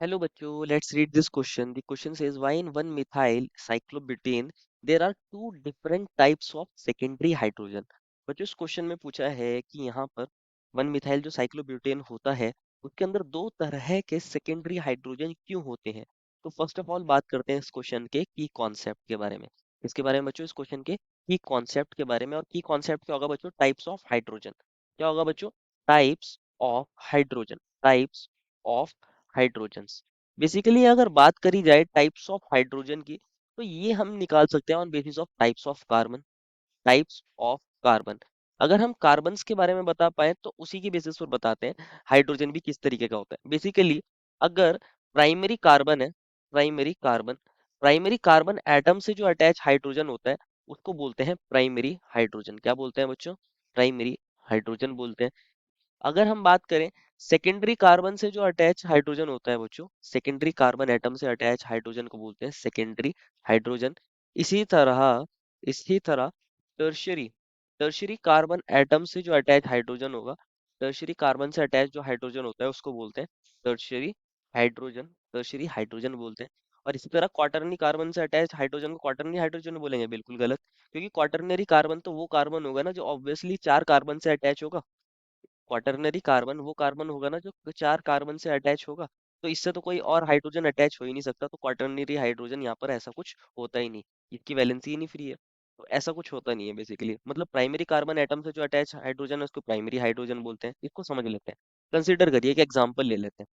Hello bachcho, let's read this question. The question says why in 1-methyl cyclobutane there are two different types of secondary hydrogen. बच्चों इस question में पूछा है कि यहाँ पर 1-मिथाइल जो साइक्लोब्यूटेन होता है उसके अंदर दो तरह के सेकेंडरी हाइड्रोजन क्यों होते हैं। तो फर्स्ट ऑफ ऑल बात करते हैं इस क्वेश्चन के की कॉन्सेप्ट के बारे में। इसके बारे में बच्चों इस क्वेश्चन के की कॉन्सेप्ट के बारे में, और की कॉन्सेप्ट क्या होगा बच्चों, टाइप्स ऑफ हाइड्रोजन। क्या होगा बच्चों, types of hydrogen, types of hydrogens. Basically अगर बात करी जाए टाइप्स ऑफ हाइड्रोजन की, तो ये हम निकाल सकते हैं on basis of types of carbon, types of carbon. अगर हम कार्बन्स के बारे में बता पाए तो उसी के बेसिस पर बताते हैं हाइड्रोजन भी किस तरीके का होता है। बेसिकली अगर प्राइमरी कार्बन है, primary carbon, primary carbon atom से जो अटैच हाइड्रोजन होता है उसको बोलते हैं प्राइमरी हाइड्रोजन। क्या बोलते हैं बच्चों, प्राइमरी हाइड्रोजन बोलते हैं। अगर हम बात करें सेकेंडरी कार्बन से जो अटैच हाइड्रोजन होता है बच्चों, सेकेंडरी कार्बन एटम से अटैच हाइड्रोजन को बोलते हैं सेकेंडरी हाइड्रोजन। इसी तरह इसी तरह टर्शियरी, टर्शियरी कार्बन एटम से जो अटैच हाइड्रोजन होगा, टर्शियरी कार्बन से अटैच जो हाइड्रोजन होता है उसको बोलते हैं टर्शियरी हाइड्रोजन, टर्शियरी हाइड्रोजन बोलते हैं। और इसी तरह क्वाटरनरी कार्बन से अटैच हाइड्रोजन को क्वाटरनरी हाइड्रोजन बोलेंगे, बिल्कुल गलत। क्योंकि क्वाटरनरी कार्बन तो वो कार्बन होगा ना जो ऑब्वियसली चार कार्बन से अटैच होगा। क्वाटरनरी कार्बन वो कार्बन होगा ना जो चार कार्बन से अटैच होगा। तो इससे तो कोई और हाइड्रोजन अटैच हो ही नहीं सकता, तो क्वाटरनरी हाइड्रोजन यहाँ पर ऐसा कुछ होता ही नहीं, इसकी वैलेंसी ही नहीं फ्री है। तो ऐसा कुछ होता नहीं है बेसिकली, मतलब प्राइमरी कार्बन एटम से जो अटैच हाइड्रोजन है उसको प्राइमरी हाइड्रोजन बोलते हैं। इसको समझ लेते हैं। कंसिडर करिए, एक एग्जांपल ले लेते हैं,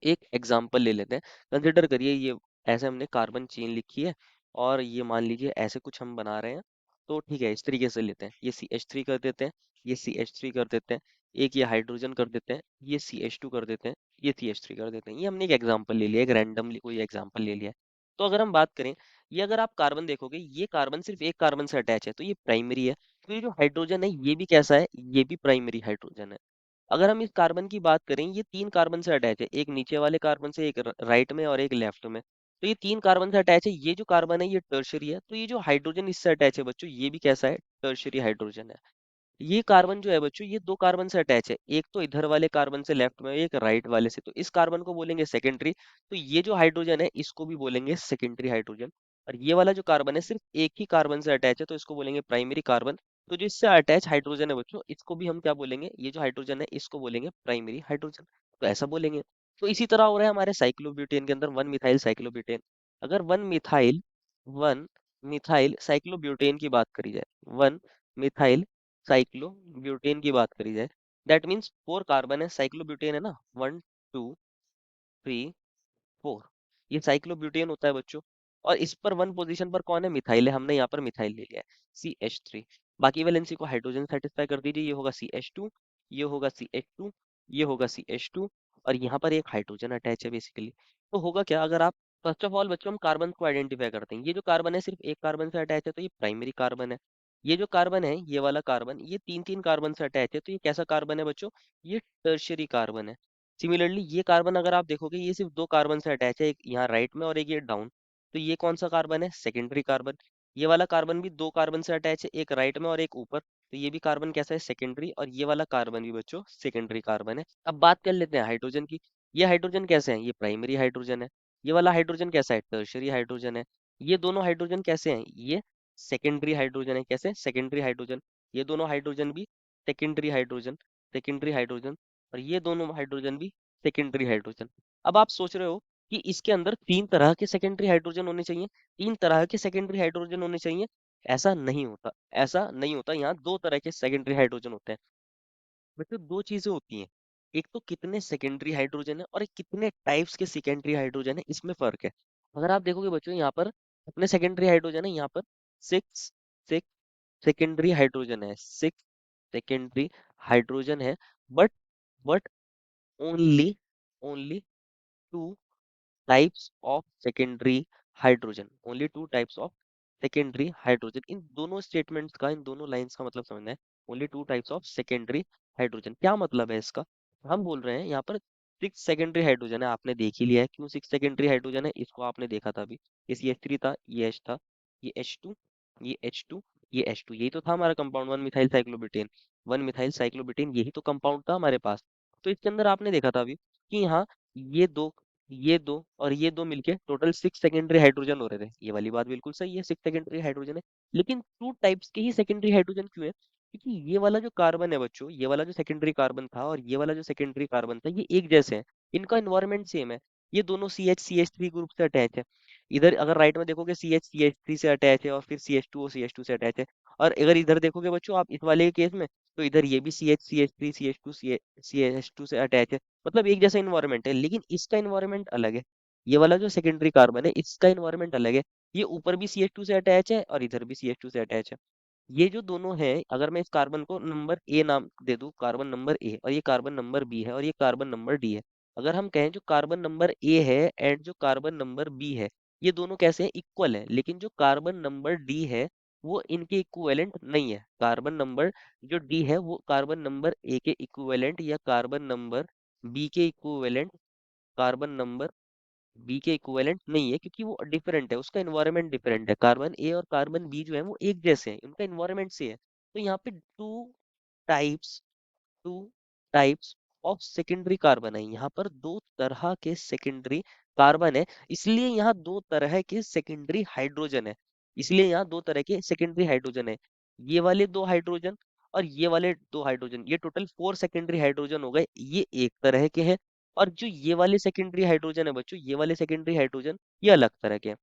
एक एग्जाम्पल ले लेते हैं। कंसिडर करिए ये ऐसे हमने कार्बन चेन लिखी है, और ये मान लीजिए ऐसे कुछ हम बना रहे हैं। तो ठीक है, इस तरीके से लेते हैं, ये CH3 कर देते हैं, ये CH3 कर देते हैं, एक ये हाइड्रोजन कर देते हैं, ये CH2 कर देते हैं, ये CH3 कर देते हैं। ये हमने एक एग्जाम्पल ले लिया, एक रैंडमली कोई एग्जाम्पल ले लिया है। तो अगर हम बात करें, ये अगर आप कार्बन देखोगे, ये कार्बन सिर्फ एक कार्बन से अटैच है तो ये प्राइमरी है। तो ये जो हाइड्रोजन है ये भी कैसा है, ये भी प्राइमरी हाइड्रोजन है। अगर हम इस कार्बन की बात करें, ये तीन कार्बन से अटैच है, एक नीचे वाले कार्बन से, एक राइट में और एक लेफ्ट में। तो ये तीन कार्बन से अटैच है, ये जो कार्बन है ये टर्शरी है। तो ये जो हाइड्रोजन इससे अटैच है बच्चों, ये भी कैसा है, टर्शरी हाइड्रोजन है। ये कार्बन जो है बच्चों, ये दो कार्बन से अटैच है, एक तो इधर वाले कार्बन से लेफ्ट में, एक राइट वाले से। तो इस कार्बन को बोलेंगे सेकेंडरी। तो ये जो हाइड्रोजन है इसको भी बोलेंगे सेकेंडरी हाइड्रोजन। और ये वाला जो कार्बन है सिर्फ एक ही कार्बन से अटैच है तो इसको बोलेंगे प्राइमरी कार्बन। तो जो इससे अटैच हाइड्रोजन है बच्चों, इसको भी हम क्या बोलेंगे, ये जो हाइड्रोजन है इसको बोलेंगे प्राइमरी हाइड्रोजन। तो ऐसा बोलेंगे। तो इसी तरह हो रहा है हमारे साइक्लोब्यूटेन के अंदर, वन मिथाइल साइक्लोब्यूटेन। अगर वन मिथाइल साइक्लोब्यूटेन की बात करी जाए, वन मिथाइल साइक्लोब्यूटेन की बात करी जाए, दैट मीन्स फोर कार्बन है, साइक्लोब्यूटेन है ना, 1 2 3 4। ये साइक्लोब्यूटेन होता है बच्चों। और इस पर वन पोजीशन पर कौन है, मिथाइल है, हमने यहाँ पर मिथाइल ले लिया है, CH3। बाकी वैलेंसी को हाइड्रोजन सेटिस्फाई कर दीजिए, ये होगा CH2, ये होगा CH2, ये होगा CH2, और यहाँ पर एक हाइड्रोजन अटैच है बेसिकली। तो होगा क्या, अगर आप फर्स्ट ऑफ ऑल बच्चों हम कार्बन को आइडेंटिफाई करते हैं, ये जो कार्बन है सिर्फ एक कार्बन से अटैच है तो ये प्राइमरी कार्बन है। ये जो कार्बन है, ये वाला कार्बन, ये तीन तीन कार्बन से अटैच है तो ये कैसा कार्बन है बच्चों, ये टर्शियरी कार्बन है। सिमिलरली ये कार्बन अगर आप देखोगे, ये सिर्फ दो कार्बन से अटैच है, एक यहाँ राइट में और एक ये डाउन। तो ये कौन सा कार्बन है, सेकेंडरी कार्बन। ये वाला कार्बन भी दो कार्बन से अटैच है, एक राइट में और एक ऊपर। तो ये भी कार्बन कैसा है, सेकेंडरी। और ये वाला कार्बन भी बच्चों सेकेंडरी कार्बन है। अब बात कर लेते हैं हाइड्रोजन की। ये हाइड्रोजन कैसे हैं, ये प्राइमरी हाइड्रोजन है। ये वाला हाइड्रोजन कैसा है, टर्शियरी हाइड्रोजन है। ये दोनों हाइड्रोजन कैसे हैं, ये सेकेंडरी हाइड्रोजन है। कैसे, सेकेंडरी हाइड्रोजन। ये दोनों हाइड्रोजन भी सेकेंडरी हाइड्रोजन, सेकेंडरी हाइड्रोजन। और ये दोनों हाइड्रोजन भी सेकेंडरी हाइड्रोजन। अब आप सोच रहे हो कि इसके अंदर तीन तरह के सेकेंडरी हाइड्रोजन होने चाहिए, तीन तरह के सेकेंडरी हाइड्रोजन होने चाहिए। ऐसा नहीं होता, ऐसा नहीं होता। यहाँ दो तरह के सेकेंडरी हाइड्रोजन होते हैं। मतलब दो चीजें होती हैं, एक तो कितने सेकेंडरी हाइड्रोजन है और एक कितने टाइप्स के सेकेंडरी हाइड्रोजन है, इसमें फर्क है। अगर आप देखोगे बच्चों, यहाँ पर कितने सेकेंडरी हाइड्रोजन है, यहाँ पर सिक्स, सिक्स सेकेंडरी हाइड्रोजन है, सिक्स सेकेंडरी हाइड्रोजन है। But but only only two types of secondary hydrogen, only two types of secondary hydrogen. इन दोनों स्टेटमेंट्स का, इन दोनों लाइंस का मतलब समझना है। Only two types of secondary hydrogen, क्या मतलब है इसका। हम बोल रहे हैं यहाँ पर सिक्स सेकेंडरी हाइड्रोजन है, आपने देख ही लिया है क्यों सिक्स सेकेंडरी हाइड्रोजन है, इसको आपने देखा था अभी। ये CH3 था, ये H था, ये H2, ये H2, ये H2, यही तो था हमारा compound, one methyl cyclobutane. One methyl cyclobutane यही तो कंपाउंड था हमारे पास। तो इसके अंदर आपने देखा था अभी कि यहाँ ये दो ये दो और ये दो मिलके टोटल 6 सेकेंडरी हाइड्रोजन हो रहे थे। ये वाली बात बिल्कुल सही है, 6 सेकेंडरी हाइड्रोजन है। लेकिन 2 टाइप्स के ही सेकेंडरी हाइड्रोजन क्यों है? क्योंकि ये वाला जो कार्बन है बच्चों, ये वाला जो सेकेंडरी कार्बन था और ये वाला जो सेकेंडरी कार्बन था, ये एक जैसे हैं। इनका इन्वायरमेंट सेम है। ये दोनों CH ग्रुप से अटैच है। इधर अगर राइट में देखोगे CH से अटैच है, और फिर CH2 से अटैच है। और अगर इधर देखोगे बच्चों आप इस वाले केस में, तो इधर ये भी CH2 से अटैच है। मतलब एक जैसा इन्वायरमेंट है, लेकिन इसका इन्वायरमेंट अलग है। ये वाला जो सेकेंडरी कार्बन है, इसका इन्वायरमेंट अलग है। ये ऊपर भी CH2 से अटैच है और इधर भी CH2 से अटैच है। ये जो दोनों हैं, अगर मैं इस कार्बन को नंबर ए नाम दे दूं, कार्बन नंबर ए, और ये कार्बन नंबर बी है, और ये कार्बन नंबर डी है। अगर हम कहें जो कार्बन नंबर ए है एंड जो कार्बन नंबर बी है, ये दोनों कैसे हैं? इक्वल है। लेकिन जो कार्बन नंबर डी है, वो इनके इक्विवेलेंट नहीं है। कार्बन नंबर जो डी है, वो कार्बन नंबर ए के इक्विवेलेंट या कार्बन नंबर बी के इक्विवेलेंट, कार्बन नंबर बी के इक्विवेलेंट नहीं है, क्योंकि वो डिफरेंट है, उसका इन्वायरमेंट डिफरेंट है। कार्बन ए और कार्बन बी जो है वो एक जैसे हैं, उनका इन्वायरमेंट से है। तो यहाँ पे types to types of secondary carbon है। यहाँ पर दो तरह के सेकेंडरी कार्बन है, इसलिए यहाँ दो तरह के सेकेंडरी हाइड्रोजन है। इसलिए यहाँ दो तरह के सेकेंडरी हाइड्रोजन है। ये वाले दो हाइड्रोजन और ये वाले दो हाइड्रोजन, ये टोटल 4 सेकेंडरी हाइड्रोजन हो गए। ये एक तरह के हैं। और जो ये वाले सेकेंडरी हाइड्रोजन है बच्चों, ये वाले सेकेंडरी हाइड्रोजन ये अलग तरह के हैं।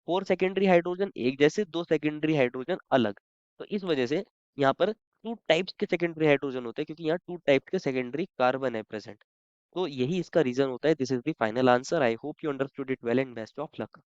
4 सेकेंडरी हाइड्रोजन एक जैसे, 2 सेकेंडरी हाइड्रोजन अलग। तो इस वजह से यहाँ पर 2 टाइप्स के सेकेंडरी हाइड्रोजन होते हैं, क्योंकि यहाँ 2 टाइप्स के सेकेंडरी कार्बन है प्रेजेंट। तो यही इसका रीजन होता है। This is the final answer. I hope you understood it well and best of luck.